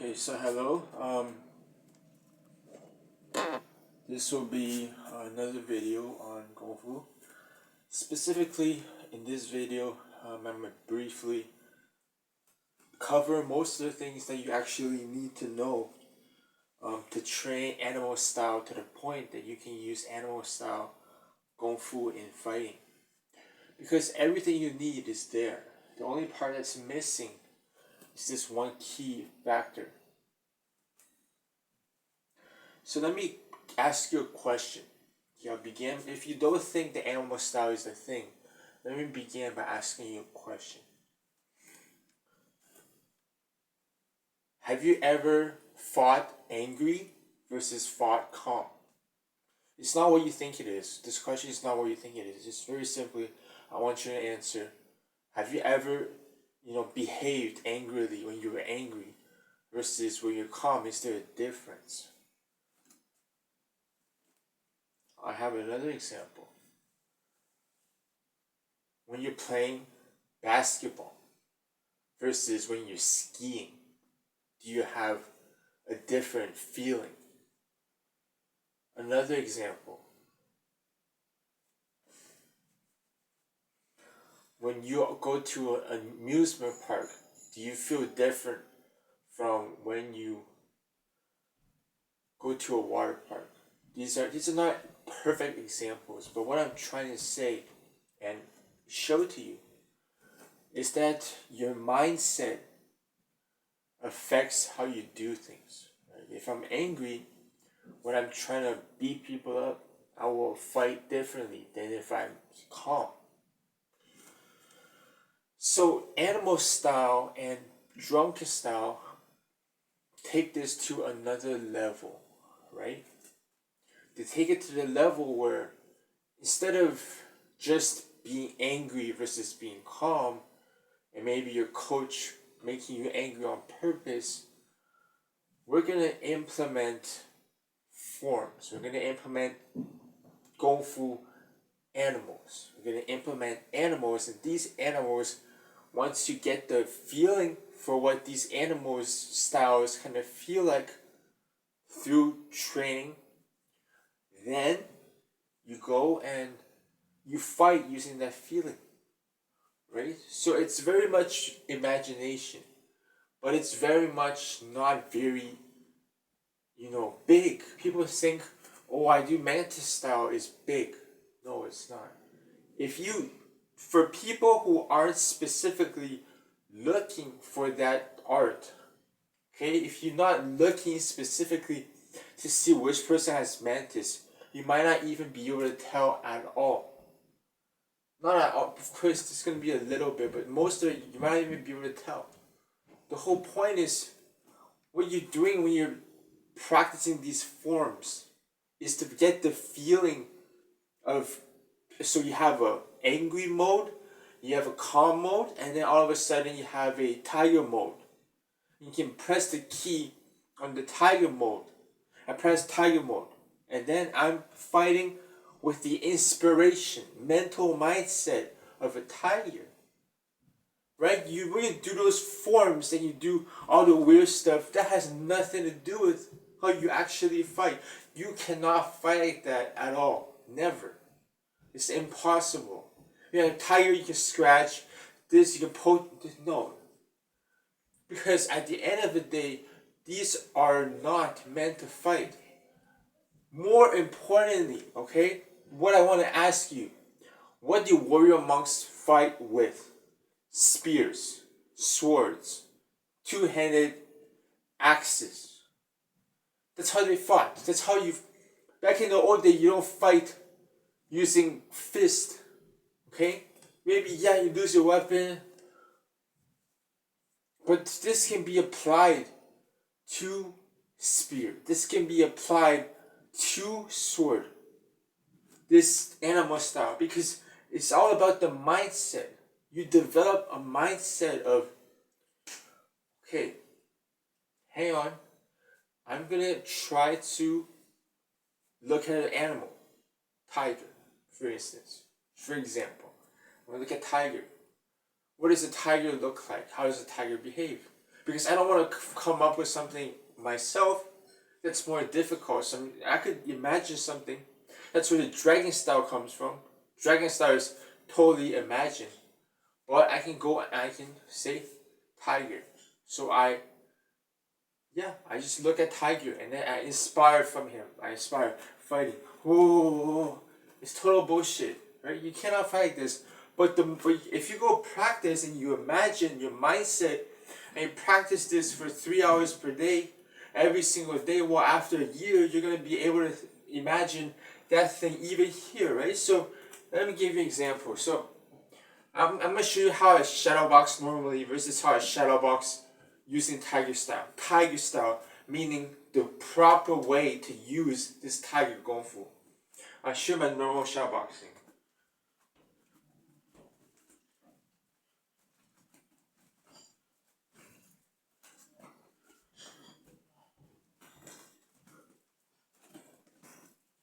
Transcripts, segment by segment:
Okay, so hello. This will be another video on Kung Fu. Specifically, in this video, I'm going to briefly cover most of the things that you actually need to know to train animal style to the point that you can use animal style Kung Fu in fighting. Because everything you need is there. The only part that's missing is this one key factor. So let me ask you a question. I'll begin. If you don't think the animal style is the thing, let me begin by asking you a question. Have you ever fought angry versus fought calm? It's not what you think it is. This question is not what you think it is. It's very simply, I want you to answer. Have you ever, behaved angrily when you were angry versus when you're calm? Is there a difference? I have another example. When you're playing basketball versus when you're skiing, do you have a different feeling? Another example. When you go to an amusement park, do you feel different from when you go to a water park? These are not perfect examples, but what I'm trying to say and show to you is that your mindset affects how you do things. Right? If I'm angry, when I'm trying to beat people up, I will fight differently than if I'm calm. So animal style and drunken style take this to another level, right? They take it to the level where instead of just being angry versus being calm, and maybe your coach making you angry on purpose, we're going to implement forms. We're going to implement Kung Fu animals. We're going to implement animals, and these animals, once you get the feeling for what these animals' styles kind of feel like through training, then you go and you fight using that feeling, right? So it's very much imagination, but it's very much not very, big. People think, oh, I do mantis style is big. No, it's not. For people who aren't specifically looking for that art, okay, if you're not looking specifically to see which person has mantis, you might not even be able to tell at all. Not at all. Of course, there's going to be a little bit, but most of it, you might not even be able to tell. The whole point is, what you're doing when you're practicing these forms is to get the feeling of, so you have a angry mode, you have a calm mode, and then all of a sudden you have a tiger mode. You can press the key on the tiger mode. I press tiger mode, and then I'm fighting with the inspiration, mental mindset of a tiger. Right? When you do those forms and you do all the weird stuff, that has nothing to do with how you actually fight. You cannot fight like that at all. Never. It's impossible. A tiger you can scratch, this you can poke, no. Because at the end of the day, these are not meant to fight. More importantly, okay, what I want to ask you, what do warrior monks fight with? Spears, swords, two-handed axes. That's how they fought. That's how back in the old day, you don't fight using fist, okay? Maybe, yeah, you lose your weapon, but this can be applied to spear. This can be applied to sword. This animal style, because it's all about the mindset. You develop a mindset of, okay, hang on, I'm gonna try to look at an animal, tiger, for instance. For example, I'm gonna look at tiger. What does a tiger look like? How does a tiger behave? because I don't want to come up with something myself that's more difficult. So I could imagine something. That's where the dragon style comes from. Dragon style is totally imagined. But I can go and I can say tiger. So I just look at tiger and then I inspired from him. I inspired fighting. Whoa, it's total bullshit, right? You cannot fight this. But if you go practice and you imagine your mindset and you practice this for 3 hours per day, every single day, well, after a year, you're gonna be able to imagine that thing even here, right? So let me give you an example. So I'm gonna show you how a shadow box normally versus how a shadow box using tiger style. Tiger style meaning the proper way to use this tiger kung fu. I'll show my normal shadow boxing.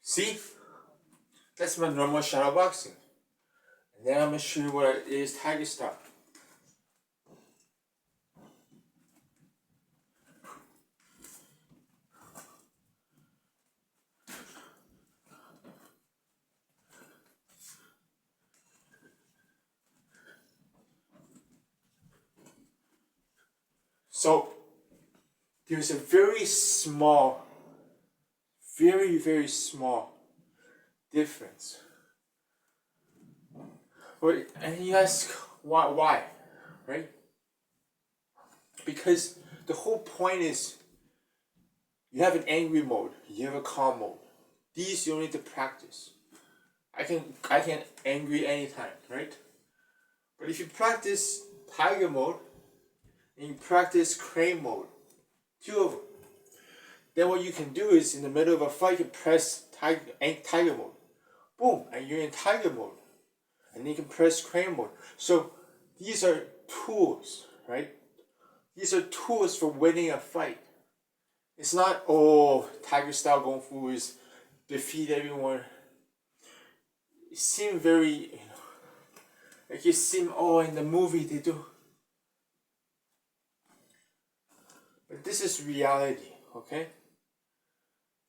See? That's my normal shadow boxing. And then I'm gonna show you what it is tiger style. So there's a very small, very small difference. And you ask why, right? Because the whole point is you have an angry mode, you have a calm mode. These you don't need to practice. I can angry anytime, right? But if you practice tiger mode and you practice crane mode, two of them, then what you can do is in the middle of a fight you press tiger mode. Boom, and you're in tiger mode. And then you can press crane mode. So these are tools, right? These are tools for winning a fight. It's not, oh, tiger style kung fu is defeat everyone. It seems very, like it seems, oh, in the movie they do. But this is reality, okay?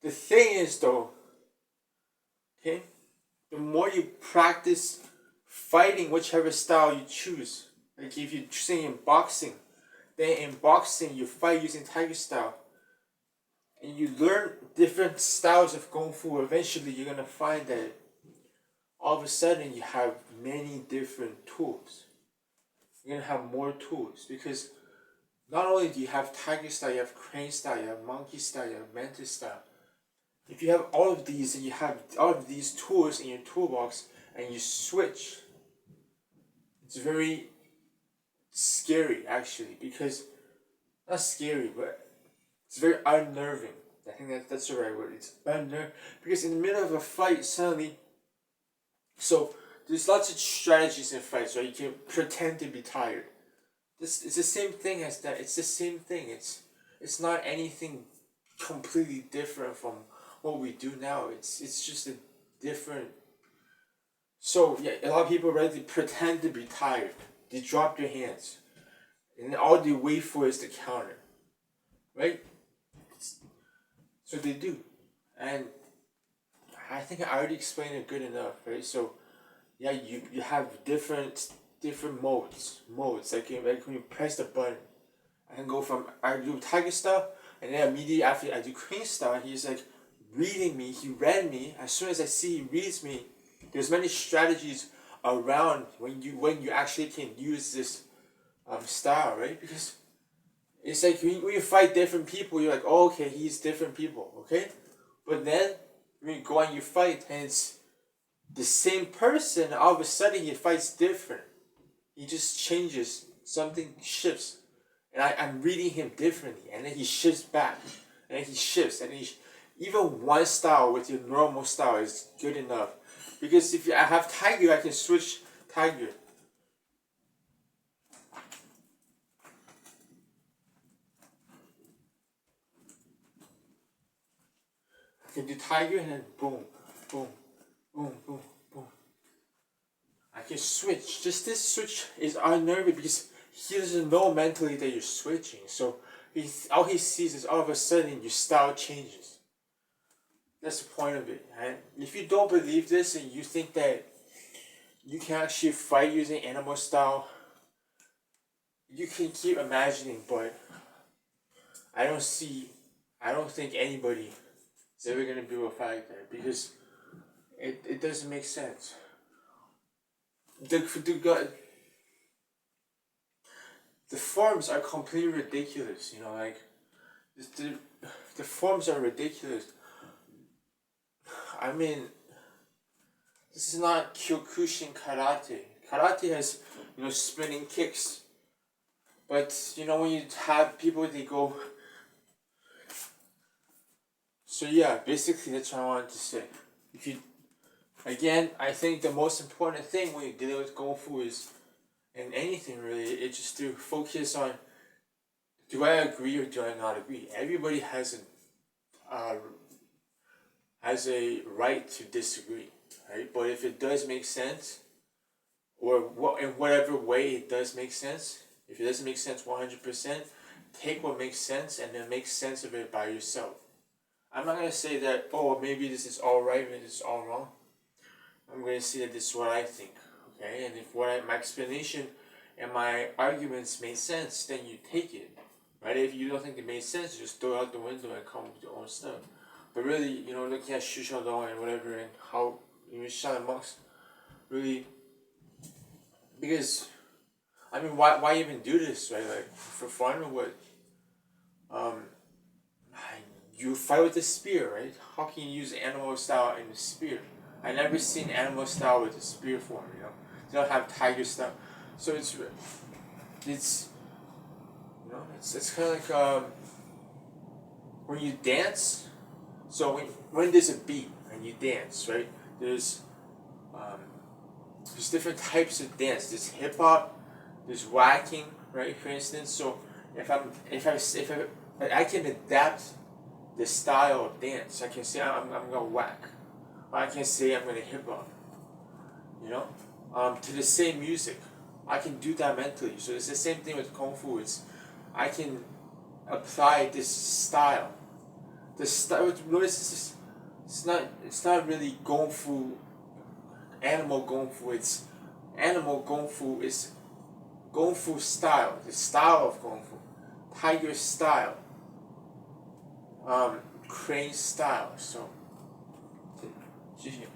The thing is though, okay, the more you practice fighting whichever style you choose, like if you're choosing in boxing, then in boxing you fight using tiger style, and you learn different styles of kung fu, eventually you're gonna find that all of a sudden you have many different tools. You're gonna have more tools because not only do you have tiger style, you have crane style, you have monkey style, you have mantis style. If you have all of these and you have all of these tools in your toolbox and you switch, it's very scary actually, because not scary, but it's very unnerving. I think that's the right word. It's unnerving because in the middle of a fight, suddenly, so there's lots of strategies in fights, right? You can pretend to be tired. It's the same thing as that. It's the same thing. It's not anything completely different from what we do now. It's just a different. So yeah, a lot of people rather pretend to be tired. They drop their hands, and all they wait for is the counter, right? So they do, and I think I already explained it good enough, right? So yeah, you have different modes. Like when you press the button, I can go from I do tiger style, and then immediately after I do crane style, he's like reading me. He read me. As soon as I see he reads me, there's many strategies around when you actually can use this style, right? Because it's like when you fight different people, you're like, oh, okay, he's different people, okay? But then when you go and you fight, and it's the same person, all of a sudden he fights different. He just changes, something shifts. And I'm reading him differently, and then he shifts back, and then he shifts, and even one style with your normal style is good enough. Because if I have tiger, I can switch tiger. I can do tiger and then boom, boom, boom, boom. I can switch. Just this switch is unnerving because he doesn't know mentally that you're switching. So all he sees is all of a sudden your style changes. That's the point of it. And if you don't believe this and you think that you can actually fight using animal style, you can keep imagining, but I don't see, I don't think anybody is ever going to be able to fight that because it doesn't make sense. The, the forms are completely ridiculous, you know, like, the, the forms are ridiculous. I mean, this is not Kyokushin karate. Karate has, spinning kicks. But, when you have people, they go. So, yeah, basically, that's what I wanted to say. If you, again, I think the most important thing when you're dealing with Kung Fu is, and anything really, it's just to focus on, do I agree or do I not agree? Everybody has a right to disagree, right? But if it does make sense, or in whatever way it does make sense, if it doesn't make sense 100%, take what makes sense and then make sense of it by yourself. I'm not going to say that, oh, maybe this is all right, maybe this is all wrong. I'm going to say that this is what I think, okay? And if my explanation and my arguments make sense, then you take it, right? If you don't think it makes sense, just throw it out the window and come up with your own stuff. But really, looking at Shu Xiaodong and whatever and how, Shaolin monks really, because, I mean, why even do this, right? Like, for fun or what? You fight with a spear, right? How can you use animal style in the spear? I never seen animal style with a spear form, They don't have tiger style. So it's it's kind of like when you dance. So when there's a beat and you dance, right? There's different types of dance. There's hip hop, there's whacking, right? For instance, so if I can adapt the style of dance. I can say I'm gonna whack, or I can say I'm gonna hip hop. To the same music, I can do that mentally. So it's the same thing with Kung Fu. I can apply this style. The style. Notice it's not really Kung Fu, animal Kung Fu. It's animal Kung Fu. It's Kung Fu style. The style of Kung Fu, tiger style. Crane style. So, 谢谢。